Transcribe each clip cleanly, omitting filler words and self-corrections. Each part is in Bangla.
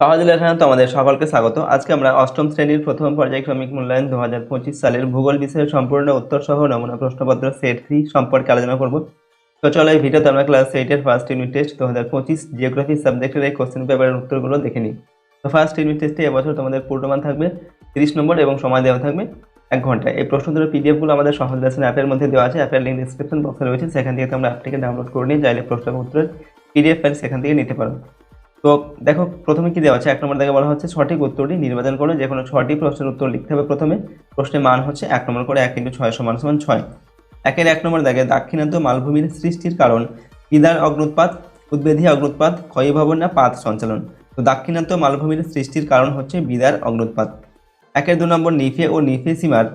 তো আমাদের সকলকে স্বাগত। আজকে আমরা অষ্টম শ্রেণীর প্রথম পর্যায়ক্রমিক মূল্যায়ন 2025 সালের ভূগোল বিষয়ের সম্পূর্ণ উত্তর সহ নমুনা প্রশ্নপত্র সেট 3 সম্পর্কে আলোচনা করব। তো চলো এই ভিডিওতে আমরা ক্লাস 8 এর ফার্স্ট ইউনিট টেস্ট 2025 জিওগ্রাফি সাবজেক্টের এই কোশ্চেন পেপারের উত্তরগুলো দেখে নিই। তো ফার্স্ট ইউনিট টেস্টে এবছর তোমাদের পূর্ণমান থাকবে 30 নম্বর এবং সময় দেওয়া থাকবে 1 ঘন্টা। এই প্রশ্নগুলোর পিডিএফগুলো আমাদের সহজ লেসন অ্যাপের মধ্যে দেওয়া আছে। অ্যাপের লিঙ্ক ডেসক্রিপশন বক্সে রয়েছে, সেখান থেকে তোমরা অ্যাপটিকে ডাউনলোড করে নিয়ে চাইলে প্রশ্নপত্রের পিডিএফ ফাইল সেখান থেকে নিতে পারো। তো দেখো প্রথমে কি দেওয়া আছে, 1 নম্বর দেখে বলা হচ্ছে সঠিক উত্তরটি নির্বাচন করে যে কোনো 6টি প্রশ্নের উত্তর লিখতে হবে। প্রথমে প্রশ্নের মান হচ্ছে 1 নম্বর করে 1 × 6 = 6। 1 নম্বর দেখে দাক্ষিণাত্য মালভূমির সৃষ্টির কারণ বিদার অগ্নুৎপাত, উদ্বেধী অগ্নুৎপাত, ক্ষয়ীভবন না পাত সঞ্চালন। তো দাক্ষিণাত্য মালভূমির সৃষ্টির কারণ হচ্ছে বিদার অগ্নুৎপাত। 2 নম্বর নিফে ও নিফেসিমার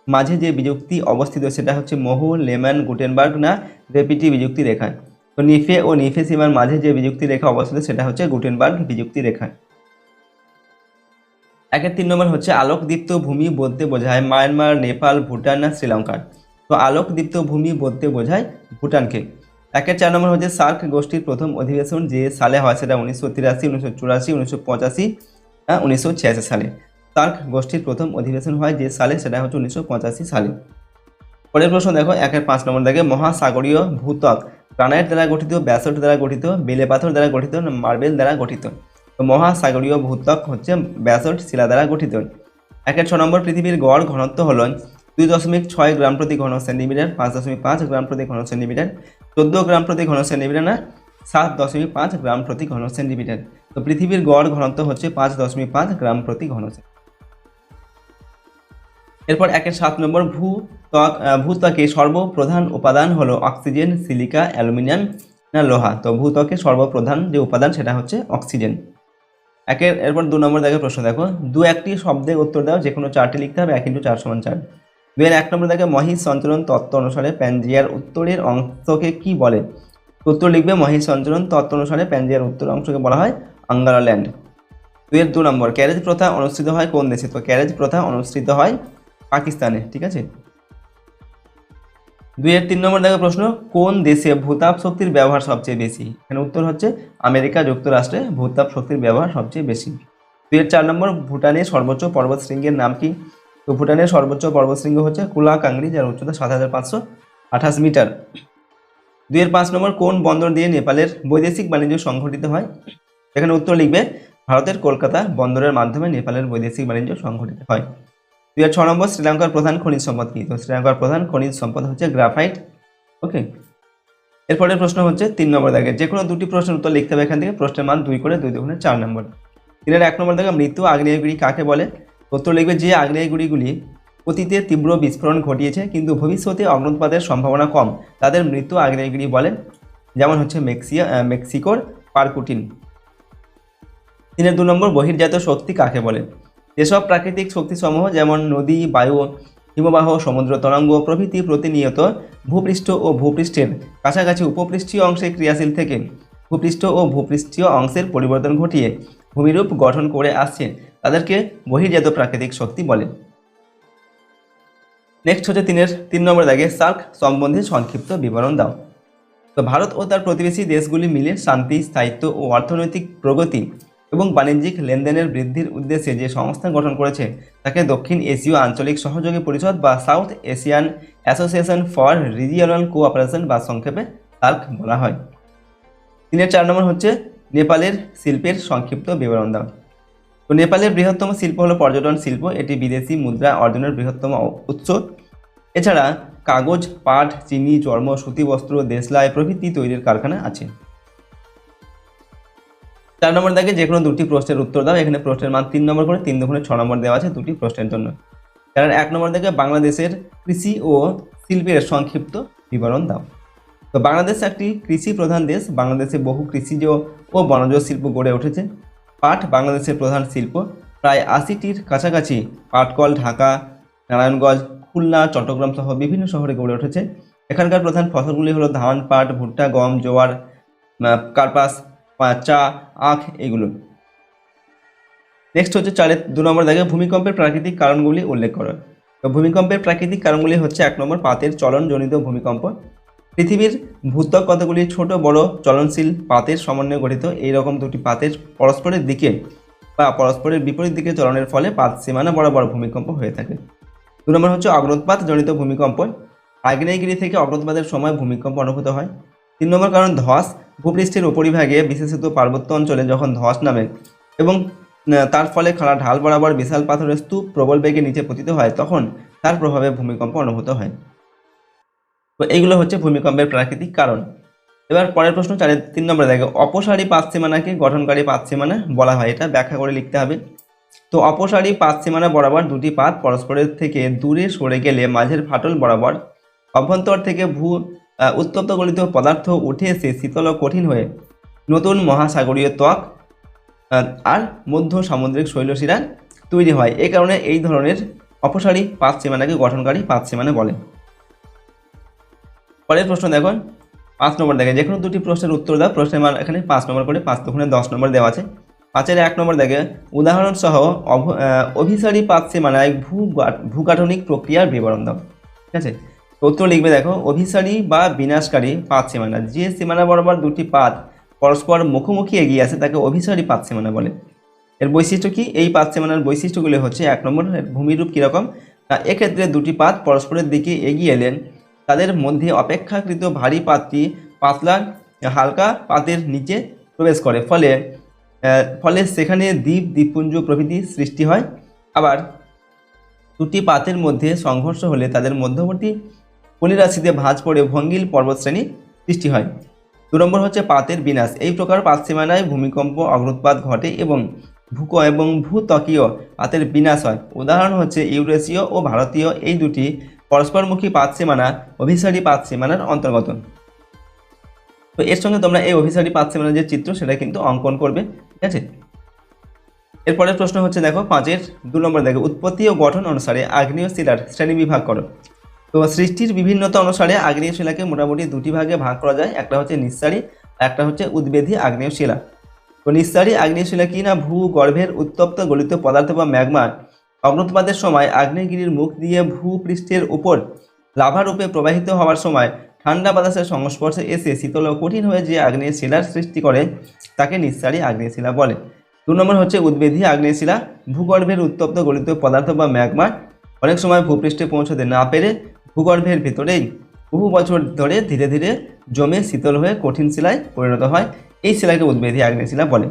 মাঝে যে বিযুক্তি অবস্থিত সেটা হচ্ছে মোহু, লেম্যান, গুটেনবার্গ না রেপিটি বিযুক্তি রেখায়। তো নিফে ও নিফেসিমার মাঝে যে বিযুক্তি রেখা অবস্থিত সেটা হচ্ছে গুটেনবার্গ বিযুক্তি রেখা। 3 নম্বর হচ্ছে আলোকদীপ্ত ভূমি বলতে বোঝায় মায়ানমার, নেপাল, ভুটান না শ্রীলঙ্কার। তো আলোকদীপ্ত ভূমি বলতে বোঝায় ভুটানকে। 4 নম্বর হচ্ছে সার্ক গোষ্ঠীর প্রথম অধিবেশন যে সালে হয় সেটা 1983, 1984, 1985 না 1986 সালে। সার্ক গোষ্ঠীর প্রথম অধিবেশন হয় যে সালে সেটা হচ্ছে 1985 সালে। পরের প্রশ্ন দেখো, 5 নম্বর দেখে মহাসাগরীয় ভূত্বক গ্রানাইট দ্বারা গঠিত, ব্যাসল্ট দ্বারা গঠিত, বেলে পাথর দ্বারা গঠিত, মার্বেল দ্বারা গঠিত। তো মহাসাগরীয় ভূত্বক হচ্ছে ব্যাসল্ট শিলা দ্বারা গঠিত। 6 নম্বর পৃথিবীর গড় ঘনত্ব হলো 2.6 গ্রাম প্রতি ঘন সেন্টিমিটার, 5.5 গ্রাম প্রতি ঘন সেন্টিমিটার, 14 গ্রাম প্রতি ঘন সেন্টিমিটার না 7.5 গ্রাম প্রতি ঘন সেন্টিমিটার। তো পৃথিবীর গড় ঘনত্ব হচ্ছে 5.5 গ্রাম প্রতি ঘন সেন্টিমিটার। এরপর 7 নম্বর ভূত্বকে সর্বপ্রধান উপাদান হলো অক্সিজেন, সিলিকা, অ্যালুমিনিয়াম না লোহা। তো ভূত্বকে সর্বপ্রধান যে উপাদান সেটা হচ্ছে অক্সিজেন। এরপর 2 নম্বর দেখে প্রশ্ন দেখো, 2-1টি শব্দে উত্তর দাও, যে কোনো 4টি লিখতে হবে। 1 × 4 = 4। 1 নম্বর দেখে মহিষ সঞ্চালন তত্ত্ব অনুসারে প্যানজিয়ার উত্তরের অংশকে কি বলে? উত্তর লিখবে মহিষ সঞ্চালন তত্ত্ব অনুসারে প্যানজিয়ার উত্তর অংশকে বলা হয় আঙ্গারাল্যান্ড। 2 নম্বর ক্যারেজ প্রথা অনুষ্ঠিত হয় কোন দেশে? তো ক্যারেজ প্রথা অনুষ্ঠিত হয় পাকিস্তানে, ঠিক আছে। 3 নম্বর দেখো প্রশ্ন, কোন দেশে ভূতাপ শক্তির ব্যবহার সবচেয়ে বেশি? এখানে উত্তর হচ্ছে আমেরিকা যুক্তরাষ্ট্রে ভূতাপ শক্তির ব্যবহার সবচেয়ে বেশি। 4 নম্বর ভুটানের সর্বোচ্চ পর্বতশৃঙ্গের নাম কি? তো ভুটানের সর্বোচ্চ পর্বতশৃঙ্গ হচ্ছে কুলা কাংরি, যার উচ্চতা 7528 মিটার। 5 নম্বর কোন বন্দর দিয়ে নেপালের বৈদেশিক বাণিজ্য সংঘটিত হয়? এখানে উত্তর লিখবে ভারতের কলকাতা বন্দরের মাধ্যমে নেপালের বৈদেশিক বাণিজ্য সংঘটিত হয়। 6 নম্বর শ্রীলঙ্কার প্রধান খনিজ সম্পদ কি? তো শ্রীলঙ্কার প্রধান খনিজ সম্পদ হচ্ছে গ্রাফাইট। ওকে, এরপরের প্রশ্ন হচ্ছে 3 নম্বর দাগে যে কোনো 2টি প্রশ্নের উত্তর লিখতে হবে। এখান থেকে প্রশ্নের মান 2 করে 2 × 4 নম্বর। 1 নম্বর দাগে মৃত্যু আগ্নেয়গিরি কাকে বলে? উত্তর লিখবে যে আগ্নেয়গিরিগুলি অতীতে তীব্র বিস্ফোরণ ঘটিয়েছে কিন্তু ভবিষ্যতে অগ্নুৎপাতের সম্ভাবনা কম তাদের মৃত্যু আগ্নেয়গিরি বলে, যেমন হচ্ছে মেক্সিকোর পারকুটিন। 2 নম্বর বহির্জাত শক্তি কাকে বলে? যেসব প্রাকৃতিক শক্তিসমূহ যেমন নদী, বায়ু, হিমবাহ, সমুদ্র তরঙ্গ প্রভৃতি প্রতিনিয়ত ভূপৃষ্ঠ ও ভূপৃষ্ঠের কাছাকাছি উপপৃষ্ঠীয় অংশে ক্রিয়াশীল থেকে ভূপৃষ্ঠ ও ভূপৃষ্ঠীয় অংশের পরিবর্তন ঘটিয়ে ভূমিরূপ গঠন করে আসছে তাদেরকে বহির্জাত প্রাকৃতিক শক্তি বলে। নেক্সট হচ্ছে 3 নম্বর দাগে সার্ক সম্বন্ধে সংক্ষিপ্ত বিবরণ দাও। তো ভারত ও তার প্রতিবেশী দেশগুলি মিলে শান্তি, স্থায়িত্ব ও অর্থনৈতিক প্রগতি এবং বাণিজ্যিক লেনদেনের বৃদ্ধির উদ্দেশ্যে যে সংস্থা গঠন করেছে তাকে দক্ষিণ এশীয় আঞ্চলিক সহযোগী পরিষদ বা south Asian association for regional cooperation বা সংক্ষেপে সার্ক বলা হয়। 4 নম্বর হচ্ছে নেপালের শিল্পের সংক্ষিপ্ত বিবরণ দাও। তো নেপালের বৃহত্তম শিল্প হলো পর্যটন শিল্প, এটি বিদেশি মুদ্রা অর্জনের বৃহত্তম উৎস। এছাড়া কাগজ, পাট, চিনি, চর্ম, সুতি বস্ত্র, দেশলাই প্রভৃতি তৈরির কারখানা আছে। 4 নম্বর দাগে যে কোনো 2টি প্রশ্নের উত্তর দাও। এখানে প্রশ্নের মান 3 নম্বর করে 3 × 6 নম্বর দেওয়া আছে 2টি প্রশ্নের জন্য। 1 নম্বর দাগে বাংলাদেশের কৃষি ও শিল্পের সংক্ষিপ্ত বিবরণ দাও। তো বাংলাদেশ একটি কৃষি প্রধান দেশ। বাংলাদেশে বহু কৃষিজ ও বনজ শিল্প গড়ে উঠেছে। পাট বাংলাদেশের প্রধান শিল্প, প্রায় 80টির কাছাকাছি পাটকল ঢাকা, নারায়ণগঞ্জ, খুলনা, চট্টগ্রাম সহ বিভিন্ন শহরে গড়ে উঠেছে। এখানকার প্রধান ফসলগুলি হলো ধান, পাট, ভুট্টা, গম, জোয়ার, কার্পাস, চা, আখ এগুলো। নেক্সট হচ্ছে 2 নম্বর দাগে ভূমিকম্পের প্রাকৃতিক কারণগুলি উল্লেখ করো। তো ভূমিকম্পের প্রাকৃতিক কারণগুলি হচ্ছে 1 নম্বর পাতের চলনজনিত ভূমিকম্প। পৃথিবীর ভূত্বক কতগুলি ছোট বড় চলনশীল পাতের সমন্বয়ে গঠিত। এইরকম 2টি পাতের পরস্পরের দিকে বা পরস্পরের বিপরীত দিকে চলনের ফলে পাত সীমানা বরাবর ভূমিকম্প হয়ে থাকে। 2 নম্বর হচ্ছে অগ্নুৎপাত জনিত ভূমিকম্প। আগ্নেয়গিরি থেকে অগ্নুৎপাতের সময় ভূমিকম্প অনুভূত হয়। 3 নম্বর কারণ ধস। ভূপৃষ্ঠের উপরিভাগে বিশেষত পার্বত্য অঞ্চলে যখন ধস নামে এবং তার ফলে খাড়া ঢাল বরাবর বিশাল পাথরের স্তূপ প্রবল বেগে নিচে পতিত হয়, তখন তার প্রভাবে ভূমিকম্প অনুভূত হয়। তো এইগুলো হচ্ছে ভূমিকম্পের প্রাকৃতিক কারণ। এবার পরের প্রশ্ন 3 নম্বরে দেখো, অপসারী পাত সীমানাকে গঠনকারী পাত সীমানা বলা হয়। এটা ব্যাখ্যা করে লিখতে হবে। তো অপসারী পাত সীমানা বরাবর দুটি পাত পরস্পরের থেকে দূরে সরে গেলে মাঝের ফাটল বরাবর অভ্যন্তর থেকে উত্তপ্ত গলিত পদার্থ উঠে এসে শীতল ও কঠিন হয়ে নতুন মহাসাগরীয় ত্বক আর মধ্য সামুদ্রিক শৈলশিরা তৈরি হয়। এই কারণে এই ধরনের অপসারী পাত সীমানাকে গঠনকারী পাত সীমানা বলে। পরের প্রশ্ন দেখো 5 নম্বর দেখে, যে কোনো দুটি প্রশ্নের উত্তর দাও। প্রশ্নের মান এখানে 5 নম্বর করে, 5 দুগুণে 10 নম্বর দেওয়া আছে। 5-এর 1 নম্বর দেখে, উদাহরণ সহ অভিসারী পাত সীমানায় ভূগাঠনিক প্রক্রিয়ার বিবরণ দাও। ঠিক আছে, উত্তর লিখবে দেখো, অভিসারী বা বিনাশকারী পাত সীমানা, যে সীমানা বরাবর দুটি পাত পরস্পর মুখোমুখি এগিয়ে আসে তাকে অভিসারী পাত সীমানা বলে। এর বৈশিষ্ট্য কি? এই পাত সীমানার বৈশিষ্ট্যগুলি হচ্ছে, 1 নম্বর, ভূমিরূপ কীরকম? এক্ষেত্রে দুটি পাত পরস্পরের দিকে এগিয়ে এলেন তাদের মধ্যে অপেক্ষাকৃত ভারী পাতটি পাতলা হালকা পাতের নিচে প্রবেশ করে, ফলে সেখানে দ্বীপপুঞ্জ প্রভৃতি সৃষ্টি হয়। আবার দুটি পাতের মধ্যে সংঘর্ষ হলে তাদের মধ্যবর্তী পলিরাশিতে ভাঁজ পড়ে ভঙ্গিল পর্বতশ্রেণী সৃষ্টি হয়। 2 নম্বর হচ্ছে পাতের বিনাশ। এই প্রকার পাত সীমানায় ভূমিকম্প, অগ্নুৎপাত ঘটে এবং ভূত্বকীয় পাতের বিনাশ হয়। উদাহরণ হচ্ছে ইউরেশীয় ও ভারতীয় এই দুটি পরস্পরমুখী পাত সীমানা অভিসারী পাত সীমানার অন্তর্গত। তো এর সঙ্গে তোমরা এই অভিসারী পাত সীমানার যে চিত্র সেটা কিন্তু অঙ্কন করবে। ঠিক আছে, এরপরের প্রশ্ন হচ্ছে দেখো 5-এর 2 নম্বর দেখো, উৎপত্তি ও গঠন অনুসারে আগ্নেয় শিলার শ্রেণী বিভাগ করো। তো সৃষ্টির বিভিন্নতা অনুসারে আগ্নেয় শিলাকে মোটামুটি দুটি ভাগে ভাগ করা যায়। একটা হচ্ছে নিঃসারী, একটা হচ্ছে উদ্বেধী আগ্নেয় শিলা। তো নিঃসারী আগ্নেয় শিলা কি না, ভূগর্ভের উত্তপ্ত গলিত পদার্থ বা ম্যাগমা অগ্নুৎপাতের সময় আগ্নেয়গিরির মুখ দিয়ে ভূপৃষ্ঠের উপর লাভা রূপে প্রবাহিত হওয়ার সময় ঠান্ডা বাতাসের সংস্পর্শে এসে শীতল ও কঠিন হয়ে যে আগ্নেয় শিলার সৃষ্টি করে তাকে নিঃসারী আগ্নেয় শিলা বলে। 2 নম্বর হচ্ছে উদ্বেধী আগ্নেয় শিলা। ভূগর্ভের উত্তপ্ত গলিত পদার্থ বা ম্যাগমা অনেক সময় ভূপৃষ্ঠে পৌঁছতে না পেরে ভূগর্ভের ভিতরেই বহু বছর ধরে ধীরে ধীরে জমে শীতল হয়ে কঠিন শিলায় পরিণত হয়। এই শিলাকে উদ্বেধী আগ্নেয় শিলা বলে।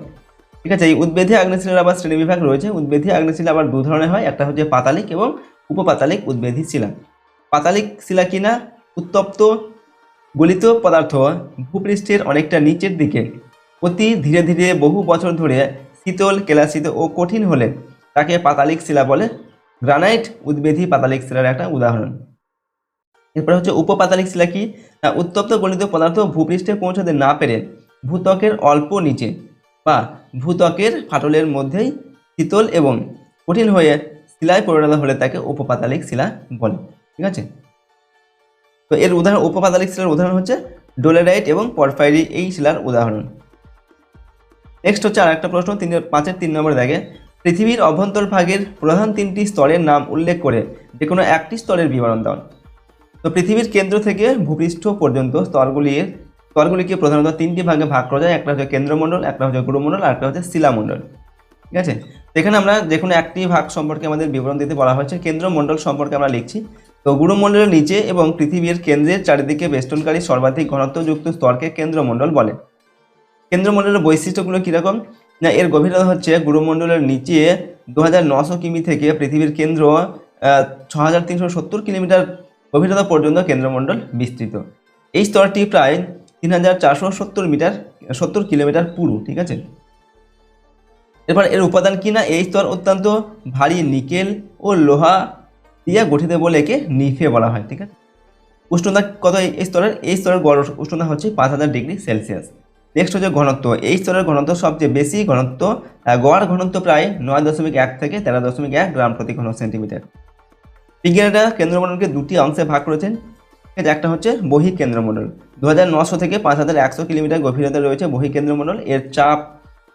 ঠিক আছে, এই উদ্বেধী আগ্নেয় শিলার আবার শ্রেণীবিভাগ রয়েছে। উদ্বেধী আগ্নেয় শিলা আবার 2 ধরনের হয়, একটা হচ্ছে পাতালিক এবং উপপাতালিক উদ্বেধী শিলা। পাতালিক শিলা কিনা, উত্তপ্ত গলিত পদার্থ ভূপৃষ্ঠের অনেকটা নিচের দিকে অতি ধীরে ধীরে বহু বছর ধরে শীতল, কেলাসিত ও কঠিন হলে তাকে পাতালিক শিলা বলে। গ্রানাইট উদ্বেধী পাতালিক শিলার একটা উদাহরণ। এরপরে হচ্ছে উপপাতালিক শিলা কি, উত্তপ্ত গলিত পদার্থ ভূপৃষ্ঠে পৌঁছাতে না পেরে ভূত্বকের অল্প নিচে বা ভূত্বকের ফাটলের মধ্যেই শীতল এবং কঠিন হয়ে শিলায় পরিণত হলে তাকে উপপাতালিক শিলা বলে। ঠিক আছে, তো এর উদাহরণ, উপপাতালিক শিলার উদাহরণ হচ্ছে ডোলেরাইট এবং পরফাইরি, এই শিলার উদাহরণ। নেক্সট হচ্ছে আর একটা প্রশ্ন 5-এর 3 নম্বরে দেখে, পৃথিবীর অভ্যন্তর ভাগের প্রধান 3টি স্তরের নাম উল্লেখ করে যে কোনো একটি স্তরের বিবরণ দাও। তো পৃথিবীর কেন্দ্র থেকে ভূপৃষ্ঠ পর্যন্ত স্তরগুলিকে প্রধানত 3টি ভাগে ভাগ করা যায়। একটা হচ্ছে কেন্দ্রমণ্ডল, একটা হচ্ছে গুরুমণ্ডল, আর একটা হচ্ছে শিলামণ্ডল। ঠিক আছে, এখানে আমরা যে কোনো একটি ভাগ সম্পর্কে আমাদের বিবরণ দিতে বলা হয়েছে। কেন্দ্রমণ্ডল সম্পর্কে আমরা লিখছি। তো গুরুমণ্ডলের নিচে এবং পৃথিবীর কেন্দ্রের চারিদিকে বেষ্টনকারী সর্বাধিক ঘনত্বযুক্ত স্তরকে কেন্দ্রমণ্ডল বলে। কেন্দ্রমণ্ডলের বৈশিষ্ট্যগুলো কীরকম না, এর গভীরতা হচ্ছে গুরুমণ্ডলের নিচে 2900 কিমি থেকে পৃথিবীর কেন্দ্র 6370 কিলোমিটার গভীরতা পর্যন্ত কেন্দ্রমণ্ডল বিস্তৃত। এই স্তরটি প্রায় 3470 কিলোমিটার পুরু। ঠিক আছে, এরপর এর উপাদান কি না, এই স্তর অত্যন্ত ভারী নিকেল ও লোহা দিয়ে গঠিত বলে একে নিফে বলা হয়। ঠিক আছে, উষ্ণতা কত এই স্তরের গড় উষ্ণতা হচ্ছে 5000 ডিগ্রি সেলসিয়াস। নেক্সট হচ্ছে ঘনত্ব। এই স্তরের ঘনত্ব সবচেয়ে বেশি, গড় ঘনত্ব প্রায় 9.1 থেকে 13.1 গ্রাম প্রতি ঘন সেন্টিমিটার। বিজ্ঞানীরা কেন্দ্রমণ্ডলকে 2টি অংশে ভাগ করেছেন। একটা হচ্ছে বহিঃকেন্দ্রমণ্ডল। 2900 থেকে 5100 কিলোমিটার গভীরতা রয়েছে বহিঃকেন্দ্রমণ্ডল। এর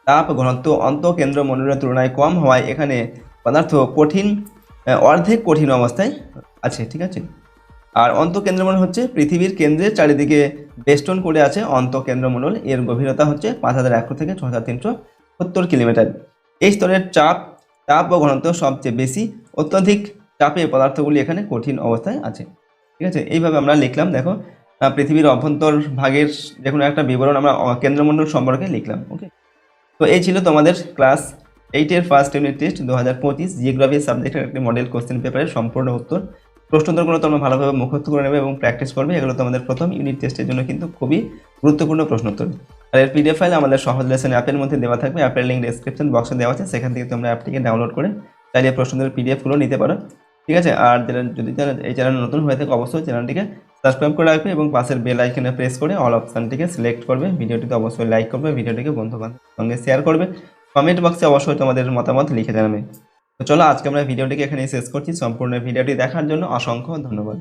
তাপ ঘনত্ব অন্তঃকেন্দ্রমণ্ডলের তুলনায় কম হওয়ায় এখানে পদার্থ অর্ধেক কঠিন অবস্থায় আছে। ঠিক আছে, আর অন্তঃকেন্দ্রমণ্ডল হচ্ছে পৃথিবীর কেন্দ্রের চারিদিকে বেষ্টন করে আছে অন্তঃকেন্দ্রমণ্ডল। এর গভীরতা হচ্ছে 5100 থেকে 6370 কিলোমিটার। এই স্তরের তাপ ও ঘনত্ব সবচেয়ে বেশি, অত্যধিক চাপে এই পদার্থগুলি এখানে কঠিন অবস্থায় আছে। ঠিক আছে, এইভাবে আমরা লিখলাম। দেখো পৃথিবীর অভ্যন্তর ভাগের যে কোনো একটা বিবরণ আমরা কেন্দ্রমণ্ডল সম্পর্কে লিখলাম। ওকে, তো এই ছিল তোমাদের ক্লাস 8-এর ফার্স্ট ইউনিট টেস্ট 2025 জিওগ্রাফি সাবজেক্টের একটি মডেল কোশ্চেন পেপারের সম্পূর্ণ উত্তর। প্রশ্নোত্তরগুলো তোমরা ভালোভাবে মুখস্থ করে নেবে এবং প্র্যাকটিস করবে। এগুলো তোমাদের প্রথম ইউনিট টেস্টের জন্য কিন্তু খুবই গুরুত্বপূর্ণ প্রশ্নোত্তর। আর এর পিডিএফ ফাইল আমাদের সহজ লেসন অ্যাপের মধ্যে দেওয়া থাকবে। অ্যাপের লিঙ্ক ডেসক্রিপশন বক্সে দেওয়া আছে, সেখান থেকে তোমরা অ্যাপটিকে ডাউনলোড করে চাইলে প্রশ্নোত্তরের পিডিএফগুলো নিতে পারো। ঠিক আছে, আর যদি এই চ্যানেল নতুন হয়ে থাকে অবশ্যই চ্যানেলটিকে সাবস্ক্রাইব করে রাখবে এবং পাশের বেল আইকনে প্রেস করে অল অপশানটিকে সিলেক্ট করবে। ভিডিওটিতে অবশ্যই লাইক করবে, ভিডিওটিকে বন্ধু-বান্ধবের সঙ্গে শেয়ার করবে, কমেন্ট বক্সে অবশ্যই তোমাদের মতামত লিখে জানাবে। তো চলো আজকে আমরা ভিডিওটিকে এখানেই শেষ করছি। সম্পূর্ণ ভিডিওটি দেখার জন্য অসংখ্য ধন্যবাদ।